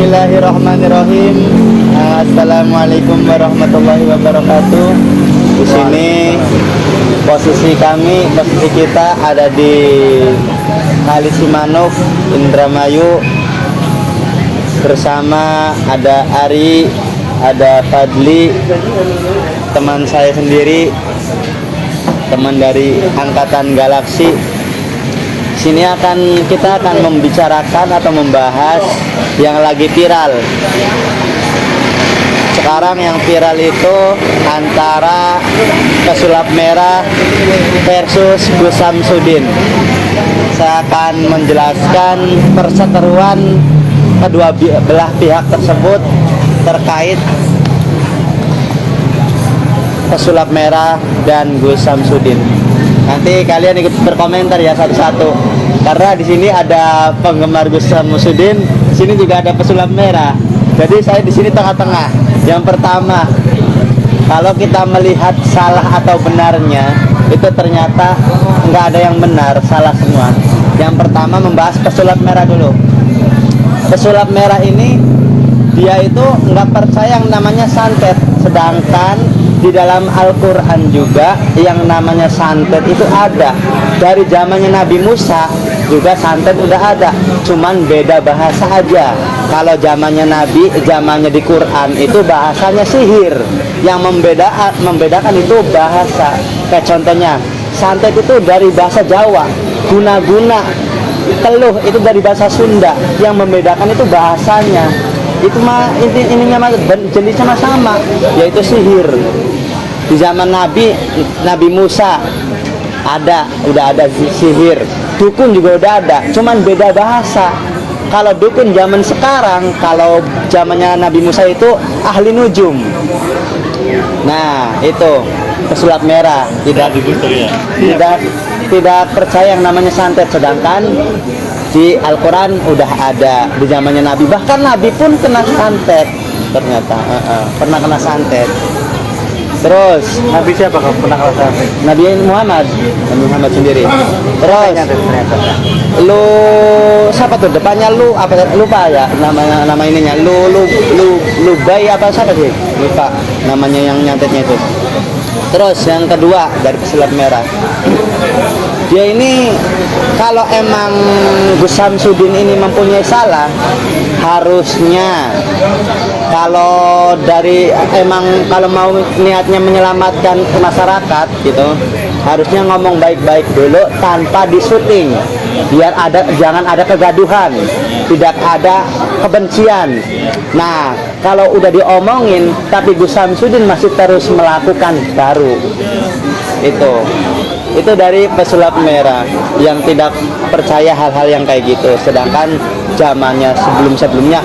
Bismillahirrahmanirrahim. Assalamualaikum warahmatullahi wabarakatuh. Di sini posisi kita ada di Kali Simanuk, Indramayu. Bersama ada Ari, ada Fadli, teman saya sendiri, teman dari Angkatan Galaksi. Sini kita akan membicarakan atau membahas yang lagi viral. Sekarang yang viral itu antara pesulap merah versus Gus Samsudin. Saya akan menjelaskan perseteruan kedua belah pihak tersebut terkait pesulap merah dan Gus Samsudin. Nanti kalian ikut berkomentar ya satu-satu. Karena di sini ada penggemar Gus Samsudin, di sini juga ada pesulap merah. Jadi saya di sini tengah-tengah. Yang pertama, kalau kita melihat salah atau benarnya, itu ternyata nggak ada yang benar, salah semua. Yang pertama membahas pesulap merah dulu. Pesulap merah ini dia itu nggak percaya yang namanya santet, sedangkan di dalam Al-Quran juga yang namanya santet itu ada. Dari zamannya Nabi Musa juga santet udah ada, cuman beda bahasa aja. Kalau zamannya Nabi, zamannya di Quran itu bahasanya sihir. Yang membedakan itu bahasa. Kayak contohnya santet itu dari bahasa Jawa, guna-guna, teluh itu dari bahasa Sunda. Yang membedakan itu bahasanya. Itu mah ininya jenisnya sama, yaitu sihir. Di zaman Nabi Musa udah ada sihir. Dukun juga udah ada, cuman beda bahasa. Kalau dukun zaman sekarang, kalau zamannya Nabi Musa itu ahli nujum. Nah, itu pesulap merah tidak percaya yang namanya santet, sedangkan di Al-Quran udah ada di zamannya Nabi. Bahkan Nabi pun kena santet ternyata, pernah kena santet. Terus Nabi siapa kamu pernah kena santet? Nabi Muhammad sendiri. Terus lu siapa tuh depannya, lu apa, lupa ya nama ininya, lu bay apa siapa sih, lupa namanya yang nyantetnya itu. Terus yang kedua dari pesulap merah, dia ini kalau emang Gus Samsudin ini mempunyai salah, harusnya kalau kalau mau niatnya menyelamatkan masyarakat gitu, harusnya ngomong baik-baik dulu tanpa disuting, biar jangan ada kegaduhan, tidak ada kebencian. Nah, kalau udah diomongin tapi Gus Samsudin masih terus melakukan, baru itu dari pesulap merah yang tidak percaya hal-hal yang kayak gitu. Sedangkan zamannya sebelumnya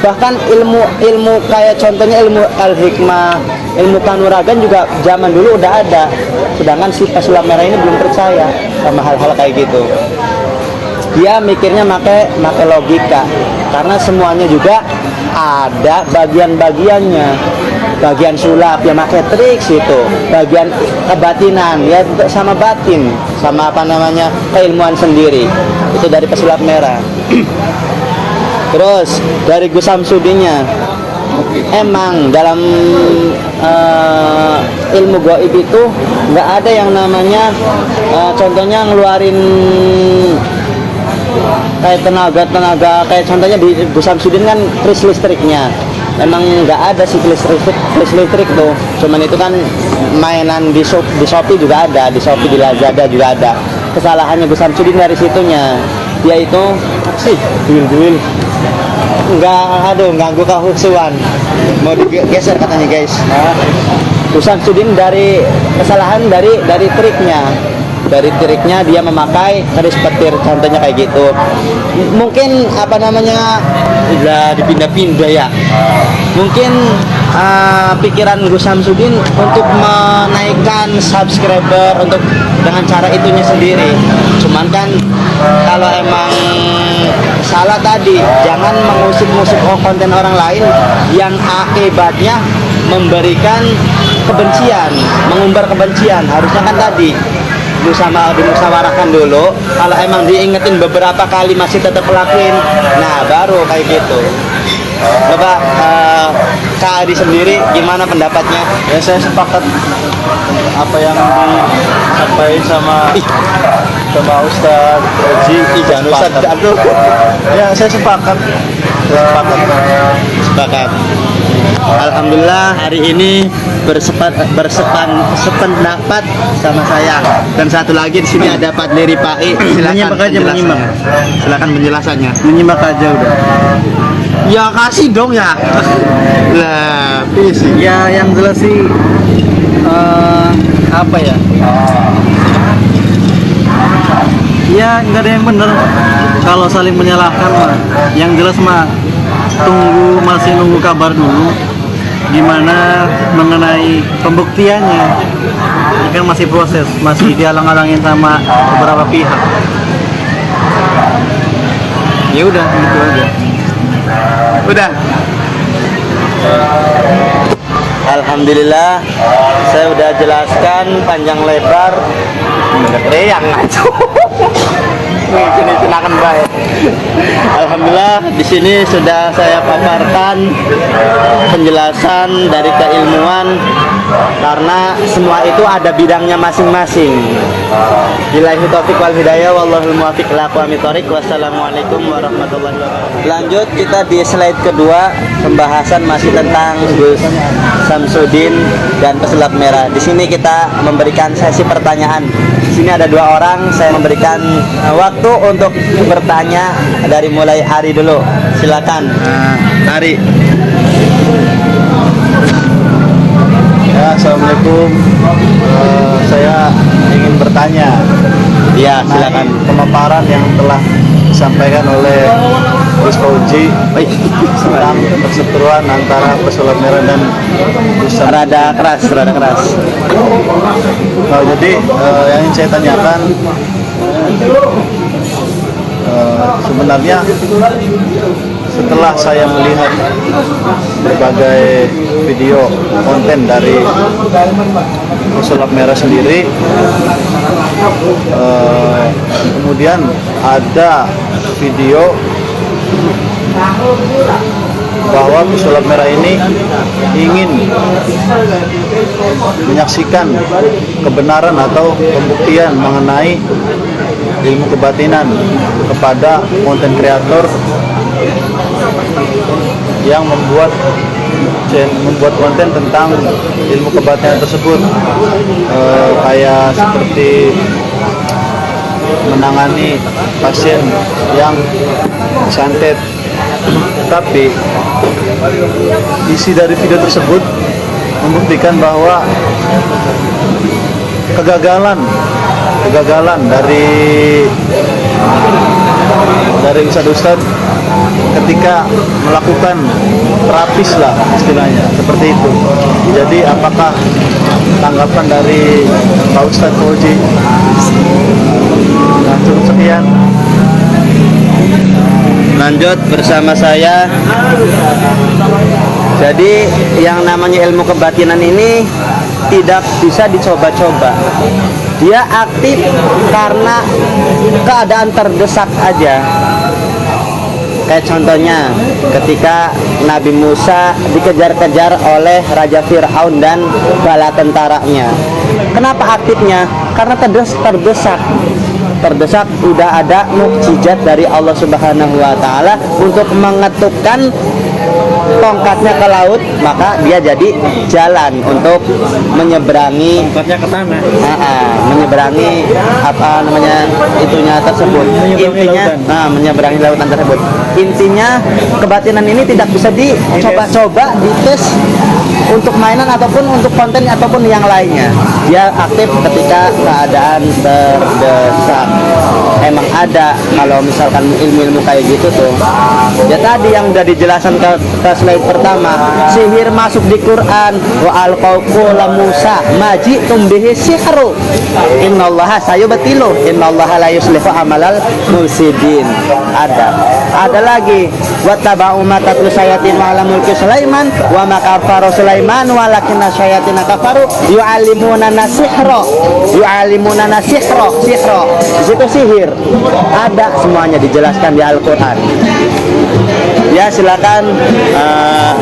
bahkan ilmu kayak contohnya ilmu al-hikmah, ilmu kanuragan juga zaman dulu udah ada, sedangkan si pesulap merah ini belum percaya sama hal-hal kayak gitu. Dia mikirnya make logika, karena semuanya juga ada bagian-bagiannya. Bagian sulap ya pakai trik situ, bagian kebatinan ya sama batin, sama keilmuan sendiri. Itu dari pesulap merah. Terus dari Gus Samsudinnya, emang dalam ilmu gaib itu nggak ada yang namanya contohnya ngeluarin kayak tenaga kayak contohnya di Gus Samsudin kan kris listriknya. Emang nggak ada sih kris listrik tuh, cuman itu kan mainan di Shopee juga ada, di Shopee, di Lazada juga ada. Kesalahannya Gus Samsudin dari situnya, dia itu duil ganggu kehusuan, mau digeser katanya guys. Gus Samsudin dari kesalahan dari triknya dia memakai keris petir, contohnya kayak gitu. Mungkin udah dipindah-pindah ya. Mungkin pikiran Gus Samsudin untuk menaikkan subscriber untuk dengan cara itunya sendiri. Cuman kan kalau emang salah tadi, jangan mengusik-musik konten orang lain yang akibatnya memberikan kebencian, mengumbar kebencian. Harusnya kan tadi dimusyawarahkan dulu. Kalau emang diingetin beberapa kali masih tetap lakuin, nah baru kayak gitu. Coba Kak Adi sendiri gimana pendapatnya? Ya saya sepakat apa yang disampaikan sama Ustadz Oji. Jangan Ustadz, aduh. Ya saya sepakat. Sepakat. Alhamdulillah hari ini bersependapat sama saya. Dan satu lagi di sini ada Pak Leri Pai. Silakan penjelasannya. Silakan penjelasannya. Menyimak aja udah. Ya kasih dong ya. Lah, please. Ya yang jelas sih apa ya? Ya nggak ada yang benar kalau saling menyalahkan mah. Yang jelas mah masih nunggu kabar dulu gimana mengenai pembuktiannya. Ini kan masih proses, masih dihalang-halangin sama beberapa pihak. Ya udah gitu aja. Udah. Alhamdulillah saya udah jelaskan panjang lebar. Yang ngaco. Ini cenakan baik. Alhamdulillah di sini sudah saya paparkan penjelasan dari keilmuan karena semua itu ada bidangnya masing-masing. Billahi taufiq wal hidayah wallahul muwaffiq ila aqwamit thoriq. Wassalamualaikum warahmatullahi wabarakatuh. Lanjut kita di slide kedua, pembahasan masih tentang Gus Samsudin dan pesulap merah. Di sini kita memberikan sesi pertanyaan. Di sini ada dua orang, saya memberikan waktu untuk bertanya dari mulai Ari dulu. Silakan. Ari. Ya, assalamualaikum. Saya ingin bertanya. Ya, silakan. Pemaparan yang telah disampaikan oleh Gus Fauji tentang perseteruan antara pesulap merah dan Gus Samsudin. Rada keras. Jadi yang ingin saya tanyakan, sebenarnya setelah saya melihat berbagai video konten dari pesulap merah sendiri, kemudian ada video bahwa pesulap merah ini ingin menyaksikan kebenaran atau pembuktian mengenai ilmu kebatinan kepada konten kreator yang membuat konten tentang ilmu kebatinan tersebut, kayak seperti menangani pasien yang santet. Tapi isi dari video tersebut membuktikan bahwa kegagalan dari ustadz-ustadz ketika melakukan terapis lah istilahnya, seperti itu. Jadi apakah tanggapan dari Pak Ustadz Fauji? Nah, cukup sekian. Lanjut bersama saya. Jadi yang namanya ilmu kebatinan ini tidak bisa dicoba-coba. Dia aktif karena keadaan terdesak aja. Kayak contohnya ketika Nabi Musa dikejar-kejar oleh Raja Fir'aun dan bala tentaranya. Kenapa aktifnya? Karena terdesak udah ada mukjizat dari Allah Subhanahu wa taala untuk mengetupkan tongkatnya ke laut, maka dia jadi jalan untuk menyeberangi Tongkatnya ke sana. menyeberangi apa namanya itunya tersebut. Intinya menyeberangi lautan tersebut. Intinya kebatinan ini tidak bisa dicoba-coba, dites untuk mainan ataupun untuk konten ataupun yang lainnya. Dia aktif ketika keadaan terdesak. Emang ada kalau misalkan ilmu-ilmu kayak gitu tuh. Ya tadi yang udah dijelaskan ke slide pertama, sihir masuk di Quran. Wa alqaula Musa majitum bihi sihru innallaha sayubtilu innallaha la yuslihu amalal mufsidin. Ada lagi wa tabau ma tatlu sayatin wa ala mulki Sulaiman wa ma kafara Sulaiman walakinna syayatin kafaru yu'allimuna sihra. Di situ sihir ada semuanya dijelaskan di Al-Qur'an. Ya, Ya silakan.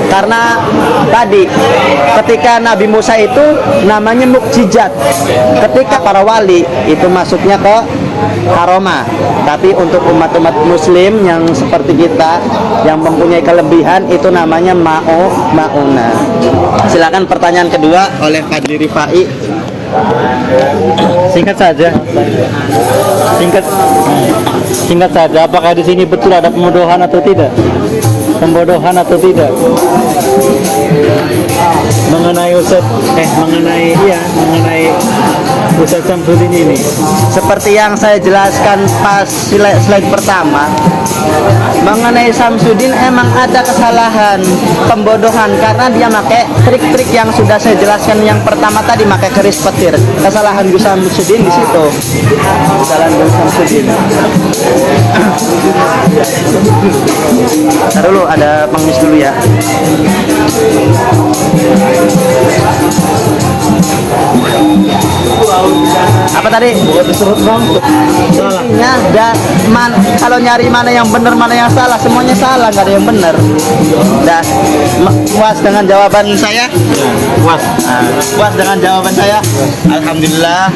Karena tadi ketika Nabi Musa itu namanya mukjizat. Ketika para wali itu masuknya ke karomah. Tapi untuk umat-umat muslim yang seperti kita yang mempunyai kelebihan itu namanya mauna. Silakan pertanyaan kedua oleh Fadli Rifai. Singkat saja. Singkat saja. Apakah di sini betul ada pembodohan atau tidak? Pembodohan atau tidak? Mengenai Ustaz Samsudin ini. Seperti yang saya jelaskan pas slide pertama, mengenai Samsudin emang ada kesalahan pembodohan karena dia pakai trik-trik yang sudah saya jelaskan yang pertama tadi, pakai keris petir. Kesalahan Gus Samsudin di situ. Kesalahan Gus Samsudin. Ntar dulu ada pengemis dulu ya. Apa tadi? Intinya kalau nyari mana yang benar mana yang salah, semuanya salah, nggak ada yang benar. Dah puas dengan jawaban saya? Puas. Puas dengan jawaban saya? Alhamdulillah.